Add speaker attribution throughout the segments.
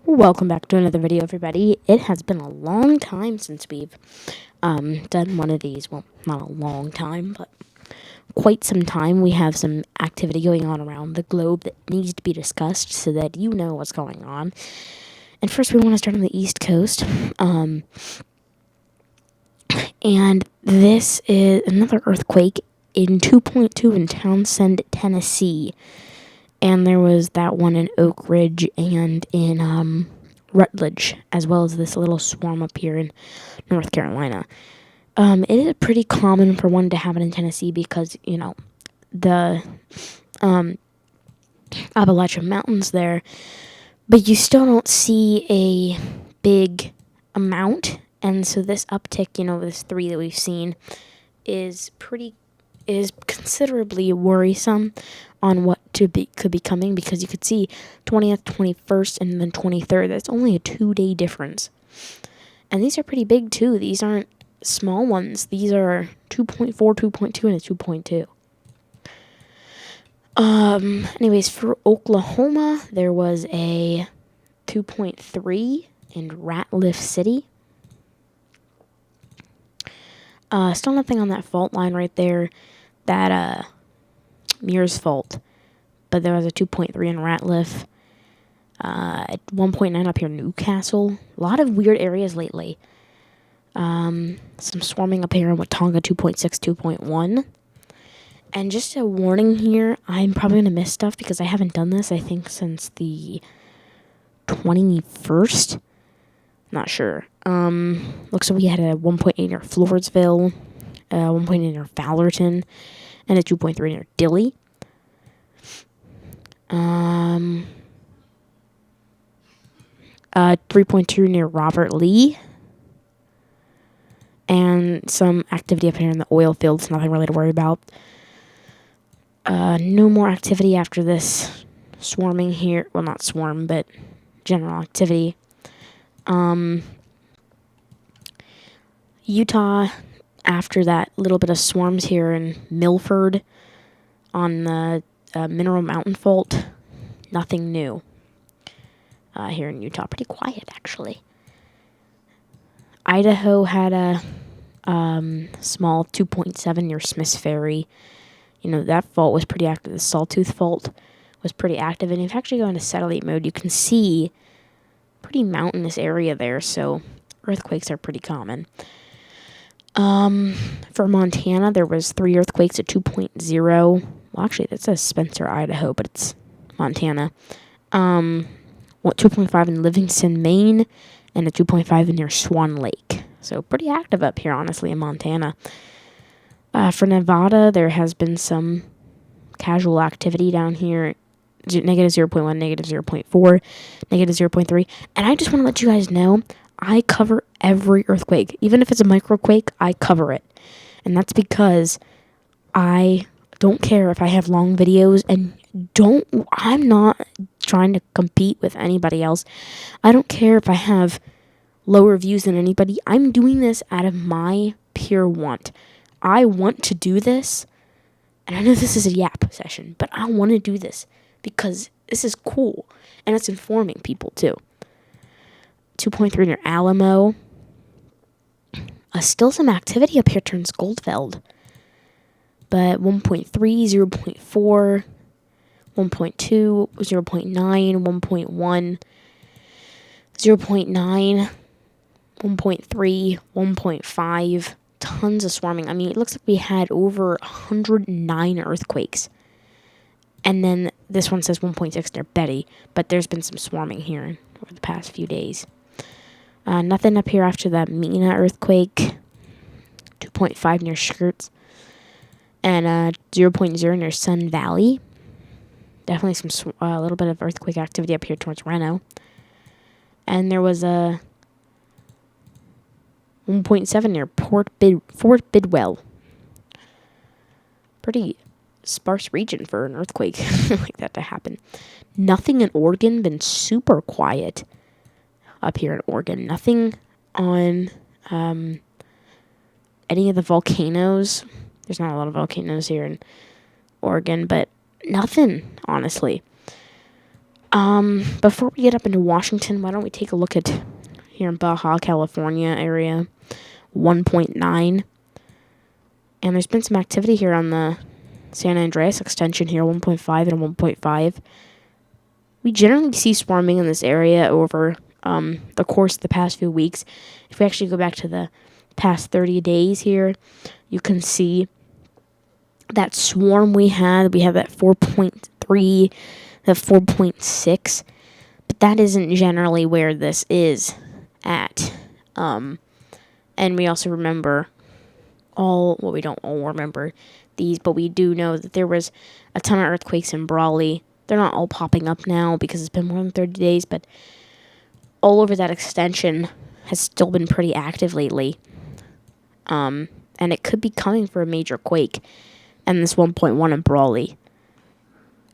Speaker 1: Welcome back to another video, everybody. It has been a long time since we've done one of these. Well, not a long time, but quite some time. We have some activity going on around the globe that needs to be discussed so that you know what's going on. And first, we want to start on the East Coast. And this is another earthquake in 2.2 in Townsend, Tennessee. And there was that one in Oak Ridge and in Rutledge, as well as this little swarm up here in North Carolina. It is pretty common for one to happen in Tennessee because, the Appalachian Mountains there, but you still don't see a big amount. And so this uptick, this 3 that we've seen is considerably worrisome on what could be coming, because you could see 20th, 21st, and then 23rd. That's only a 2-day difference. And these are pretty big too. These aren't small ones. These are 2.4, 2.2, and a 2.2. Anyways, for Oklahoma, there was a 2.3 in Ratliff City. Still nothing on that fault line right there, that Mears fault, but there was a 2.3 in Ratliff, at 1.9 up here in Newcastle. A lot of weird areas lately. Some swarming up here in Watauga, 2.6, 2.1. And just a warning here, I'm probably going to miss stuff because I haven't done this, I think, since the 21st. Not sure. Looks like we had a 1.8 near Floresville, 1.8 near Fallerton, and a 2.3 near Dilley. 3.2 near Robert Lee. And some activity up here in the oil fields, nothing really to worry about. No more activity after this swarming here. Well, not swarm, but general activity. Utah, after that little bit of swarms here in Milford on the Mineral Mountain Fault, nothing new here in Utah. Pretty quiet, actually. Idaho had a small 2.7 near Smiths Ferry. That fault was pretty active. The Sawtooth Fault was pretty active. And if you actually go into satellite mode, you can see pretty mountainous area there. So earthquakes are pretty common. For Montana, there was 3 earthquakes at 2.0. Well, actually, that says Spencer, Idaho, but it's Montana. 2.5 in Livingston, Maine, and a 2.5 near Swan Lake. So pretty active up here, honestly, in Montana. For Nevada, there has been some casual activity down here. Negative 0.1, negative 0.4, negative 0.3. And I just want to let you guys know, I cover every earthquake. Even if it's a microquake, I cover it. And that's because I don't care if I have long videos, and I'm not trying to compete with anybody else. I don't care if I have lower views than anybody. I'm doing this out of my pure want. I want to do this, and I know this is a yap session, but I want to do this because this is cool, and it's informing people too. 2.3 near Alamo. Still some activity up here turns Goldfeld. But 1.3, 0.4, 1.2, 0.9, 1.1, 0.9, 1.3, 1.5. Tons of swarming. I mean, it looks like we had over 109 earthquakes. And then this one says 1.6 near Betty, but there's been some swarming here over the past few days. Nothing up here after that Mena earthquake. 2.5 near Skirts. And 0.0 near Sun Valley. Definitely a little bit of earthquake activity up here towards Reno. And there was a 1.7 near Fort Bidwell. Pretty sparse region for an earthquake like that to happen. Nothing in Oregon, been super quiet up here in Oregon. Nothing on any of the volcanoes. There's not a lot of volcanoes here in Oregon, but nothing, honestly. Before we get up into Washington, why don't we take a look at here in Baja California area, 1.9. And there's been some activity here on the San Andreas extension here, 1.5 and 1.5. We generally see swarming in this area over the course of the past few weeks. If we actually go back to the past 30 days here, you can see that swarm we had that 4.3, that 4.6, but that isn't generally where this is at. And we also remember we don't all remember these, but we do know that there was a ton of earthquakes in Brawley. They're not all popping up now because it's been more than 30 days, but all over that extension has still been pretty active lately. And it could be coming for a major quake. And this 1.1 in Brawley.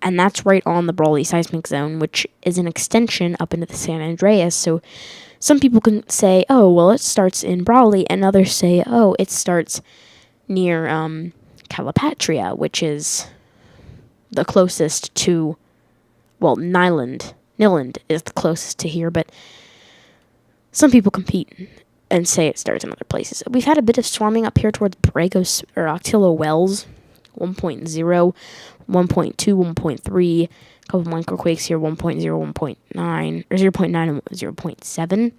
Speaker 1: And that's right on the Brawley seismic zone, which is an extension up into the San Andreas. So some people can say, oh, well, it starts in Brawley, and others say, oh, it starts near Calipatria, which is the closest to, well, Nyland is the closest to here, but some people compete and say it starts in other places. We've had a bit of swarming up here towards Borregos or Octillo Wells, 1.0, 1.2, 1.3, a couple microquakes here, 1.0, 1.9, or 0.9 and 0.7,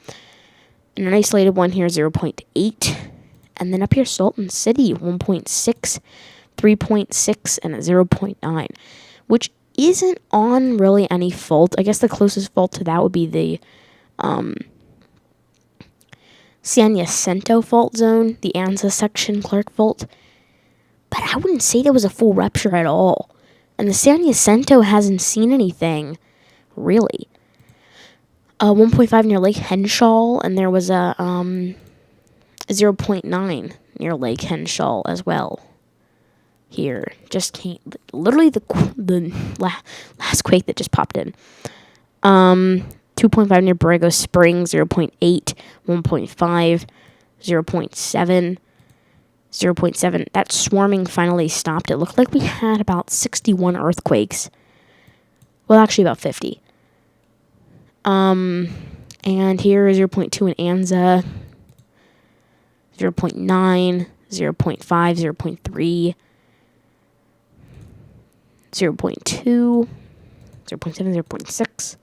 Speaker 1: and an isolated one here, 0.8, and then up here, Salton City, 1.6, 3.6, and a 0.9, which isn't on really any fault. I guess the closest fault to that would be the San Jacinto fault zone, the Anza section Clark fault. But I wouldn't say there was a full rupture at all. And the San Jacinto hasn't seen anything, really. 1.5 near Lake Henshaw, and there was a 0.9 near Lake Henshaw as well. Here, just came, literally the last quake that just popped in. 2.5 near Borrego Springs, 0.8, 1.5, 0.7, 0.7. That swarming finally stopped. It looked like we had about 61 earthquakes. Well, actually about 50. And here is 0.2 in Anza, 0.9, 0.5, 0.3, 0.2, 0.7, 0.6,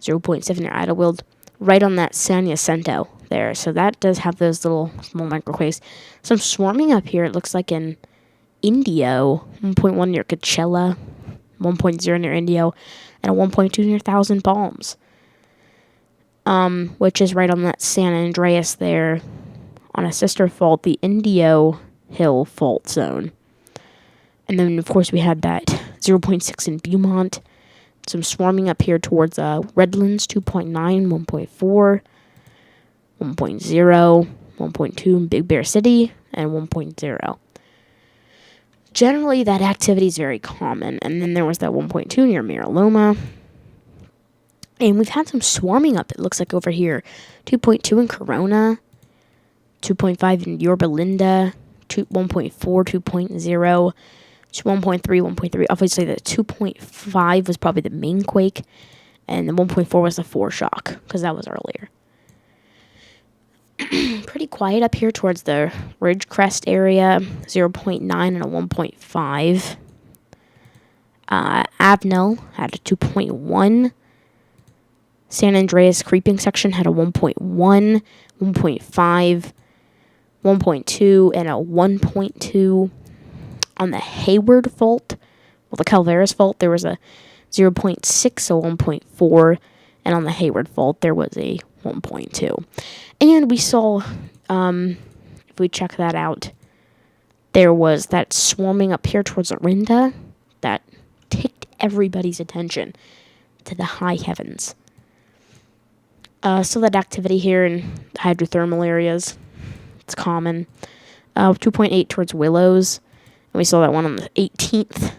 Speaker 1: 0.7 near Idlewild, right on that San Jacinto there. So that does have those little small microquakes. Some swarming up here, it looks like in Indio, 1.1 near Coachella, 1.0 near Indio, and a 1.2 near Thousand Palms, which is right on that San Andreas there, on a sister fault, the Indio Hill fault zone. And then, of course, we had that 0.6 in Beaumont. Some swarming up here towards Redlands, 2.9, 1.4, 1.0, 1.2 in Big Bear City, and 1.0. Generally, that activity is very common. And then there was that 1.2 near Mira Loma. And we've had some swarming up, it looks like, over here. 2.2 in Corona, 2.5 in Yorba Linda, 1.4, 2.0, 1.3, 1.3. Obviously, the 2.5 was probably the main quake, and the 1.4 was the foreshock, because that was earlier. Pretty quiet up here towards the Ridgecrest area, 0.9 and a 1.5. Abnell had a 2.1. San Andreas creeping section had a 1.1, 1.5, 1.2, and a 1.2. On the Hayward fault, well, the Calveras fault, there was a 0.6, a 1.4, and on the Hayward fault, there was a 1.2. And we saw, if we check that out, there was that swarming up here towards Orinda that ticked everybody's attention to the high heavens. So that activity here in the hydrothermal areas, it's common. 2.8 towards Willows. And we saw that one on the 18th.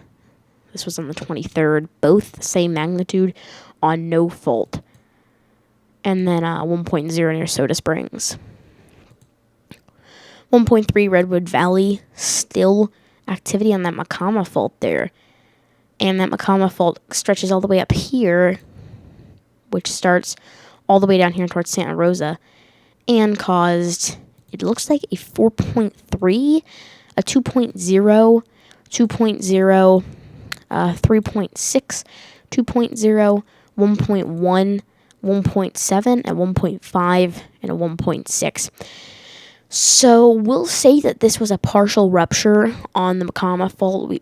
Speaker 1: This was on the 23rd. Both the same magnitude on no fault. And then 1.0 near Soda Springs. 1.3 Redwood Valley. Still activity on that Macama fault there. And that Macama Fault stretches all the way up here, which starts all the way down here towards Santa Rosa, and caused, it looks like a 4.3, a 2.0, 2.0, 3.6, 2.0, 1.1, 1.7, and 1.5, and a 1.6. So we'll say that this was a partial rupture on the Macama Fault. We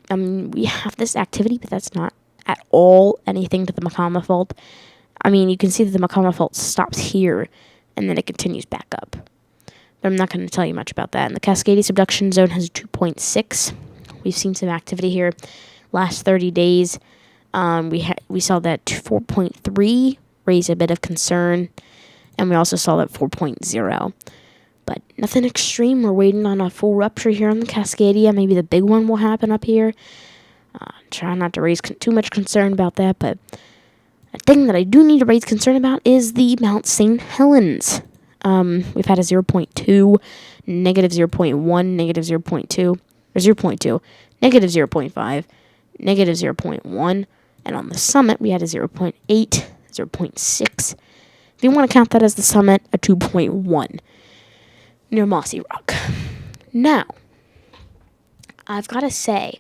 Speaker 1: have this activity, but that's not at all anything to the Macama Fault. I mean, you can see that the Macama Fault stops here, and then it continues back up. But I'm not going to tell you much about that. And the Cascadia subduction zone has a 2.6. We've seen some activity here last 30 days. We saw that 4.3 raise a bit of concern, and we also saw that 4.0. But nothing extreme. We're waiting on a full rupture here on the Cascadia. Maybe the big one will happen up here. Try not to raise too much concern about that, but a thing that I do need to raise concern about is the Mount St. Helens. We've had a 0.2, negative 0.1, negative 0.2, or 0.2, negative 0.5, negative 0.1, and on the summit we had a 0.8, 0.6. If you want to count that as the summit, a 2.1 near Mossy Rock. Now, I've got to say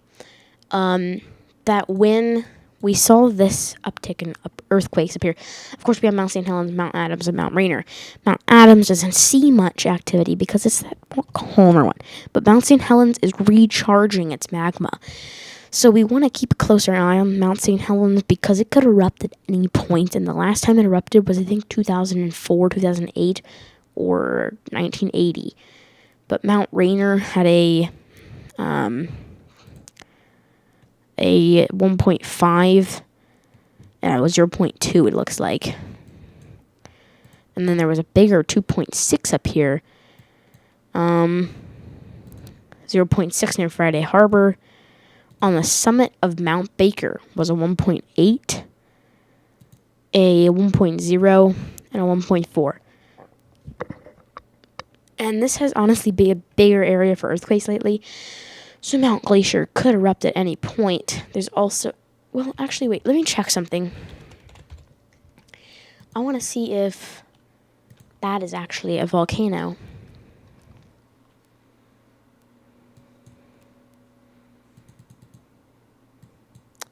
Speaker 1: that when we saw this uptick in earthquakes appear, of course we have Mount St. Helens, Mount Adams, and Mount Rainier. Mount Adams doesn't see much activity because it's that more calmer one, but Mount St. Helens is recharging its magma. So we want to keep a closer eye on Mount St. Helens because it could erupt at any point, and the last time it erupted was, I think, 2004, 2008, or 1980. But Mount Rainier had a 1.5, and it was 0.2, it looks like. And then there was a bigger 2.6 up here. 0.6 near Friday Harbor. On the summit of Mount Baker was a 1.8, a 1.0, and a 1.4. And this has honestly been a bigger area for earthquakes lately. So Mount Glacier could erupt at any point. There's also, well, actually, wait, let me check something. I want to see if that is actually a volcano.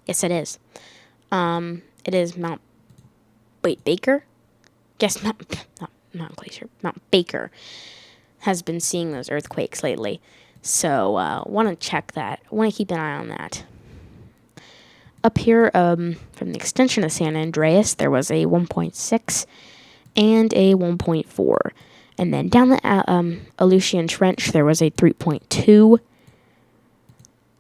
Speaker 1: Yes, it is. It is Mount, Baker? Yes, Mount Glacier. Mount Baker has been seeing those earthquakes lately. So, want to check that. Want to keep an eye on that. Up here, from the extension of San Andreas, there was a 1.6 and a 1.4. And then down the Aleutian Trench, there was a 3.2,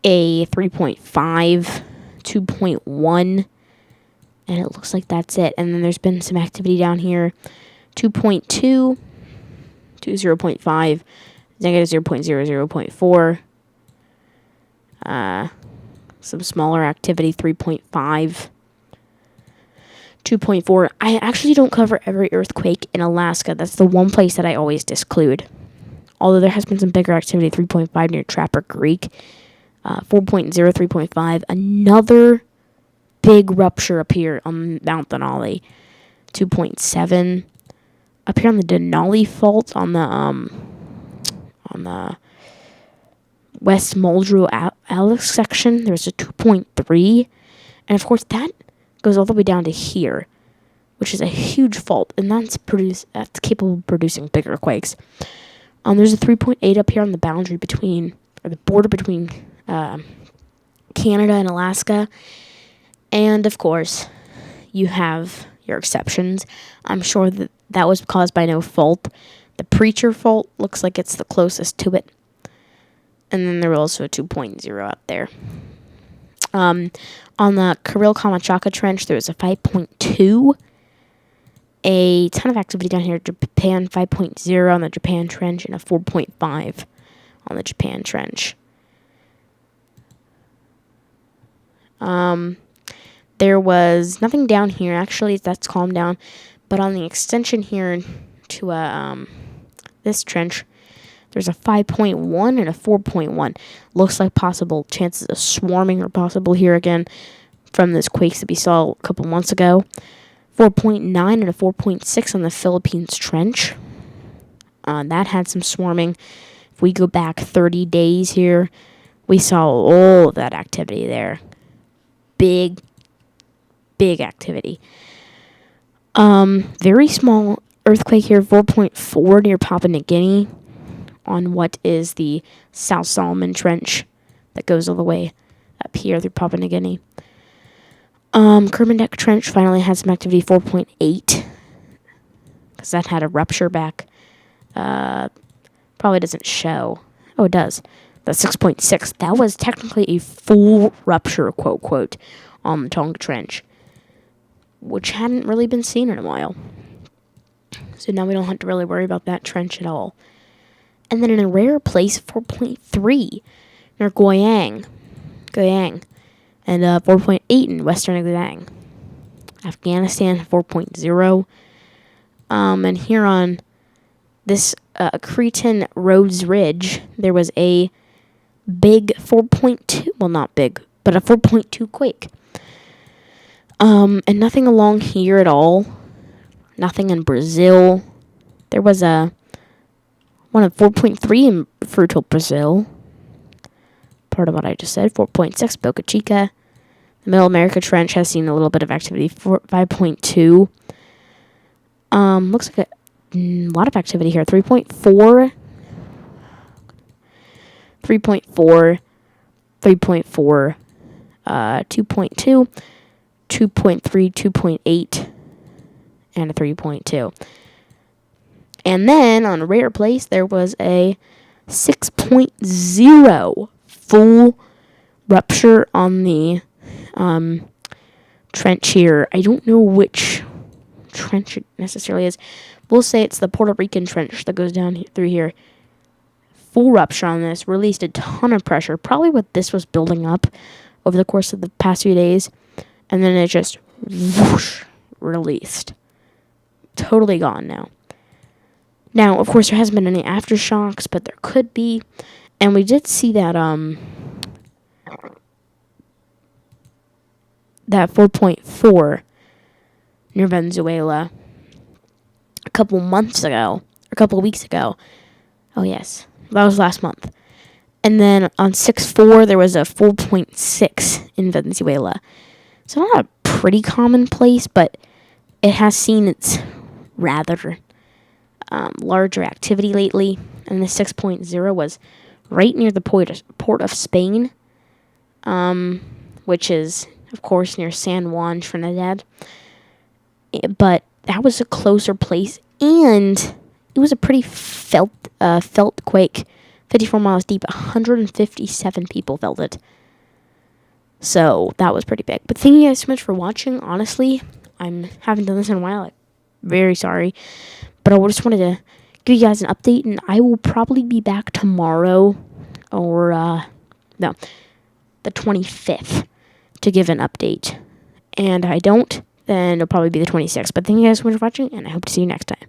Speaker 1: a 3.5, 2.1, and it looks like that's it. And then there's been some activity down here, 2.2 to 0.5, negative 0.0, 0.4, some smaller activity, 3.5, 2.4. I actually don't cover every earthquake in Alaska. That's the one place that I always disclude. Although there has been some bigger activity, 3.5 near Trapper Creek, 4.0, 3.5. Another big rupture up here on Mount Denali, 2.7. Up here on the Denali Fault on the West Muldrow Alex section, there's a 2.3. And of course that goes all the way down to here, which is a huge fault, and that's capable of producing bigger quakes. There's a 3.8 up here on the boundary between, or the border between Canada and Alaska. And of course, you have your exceptions. I'm sure that was caused by no fault. The Preacher Fault looks like it's the closest to it. And then there was also a 2.0 out there. On the Kuril-Kamachaka Trench, there was a 5.2. A ton of activity down here. Japan 5.0 on the Japan Trench and a 4.5 on the Japan Trench. There was nothing down here. Actually, that's calmed down. But on the extension here to this trench, there's a 5.1 and a 4.1. Looks like possible chances of swarming are possible here again. from those quakes that we saw a couple months ago. 4.9 and a 4.6 on the Philippines Trench. That had some swarming. If we go back 30 days here, we saw all of that activity there. Big activity. Very small earthquake here, 4.4 near Papua New Guinea on what is the South Solomon Trench that goes all the way up here through Papua New Guinea. Kermadec Trench finally had some activity, 4.8, because that had a rupture back. Probably doesn't show. Oh, it does. That's 6.6. That was technically a full rupture, quote, on the Tonga Trench, which hadn't really been seen in a while. So now we don't have to really worry about that trench at all. And then in a rare place, 4.3 near Goyang, and 4.8 in western Guang. Afghanistan, 4.0. And here on this Cretan Rhodes Ridge, there was a big 4.2, well, not big, but a 4.2 quake. And nothing along here at all. Nothing in Brazil. There was one of 4.3 in Frutal, Brazil. Part of what I just said. 4.6, Boca Chica. The Middle America Trench has seen a little bit of activity. 5.2. Looks like a lot of activity here. 3.4. 3.4. 3.4. 2.2. 2.3, 2.8, and a 3.2. And then, on a rare place, there was a 6.0 full rupture on the trench here. I don't know which trench it necessarily is. We'll say it's the Puerto Rican trench that goes down through here. Full rupture on this. Released a ton of pressure. Probably what this was building up over the course of the past few days. And then it just whoosh, released. Totally gone now. Now, of course, there hasn't been any aftershocks, but there could be. And we did see that that 4.4 near Venezuela a couple weeks ago. Oh, yes. That was last month. And then on 6.4, there was a 4.6 in Venezuela. So not a pretty common place, but it has seen its rather larger activity lately. And the 6.0 was right near the port of Spain, which is, of course, near San Juan, Trinidad. But that was a closer place, and it was a pretty felt quake. 54 miles deep, 157 people felt it. So, that was pretty big. But thank you guys so much for watching. Honestly, I haven't done this in a while. I'm very sorry. But I just wanted to give you guys an update, and I will probably be back tomorrow, or, the 25th, to give an update. And if I don't, then it'll probably be the 26th. But thank you guys so much for watching, and I hope to see you next time.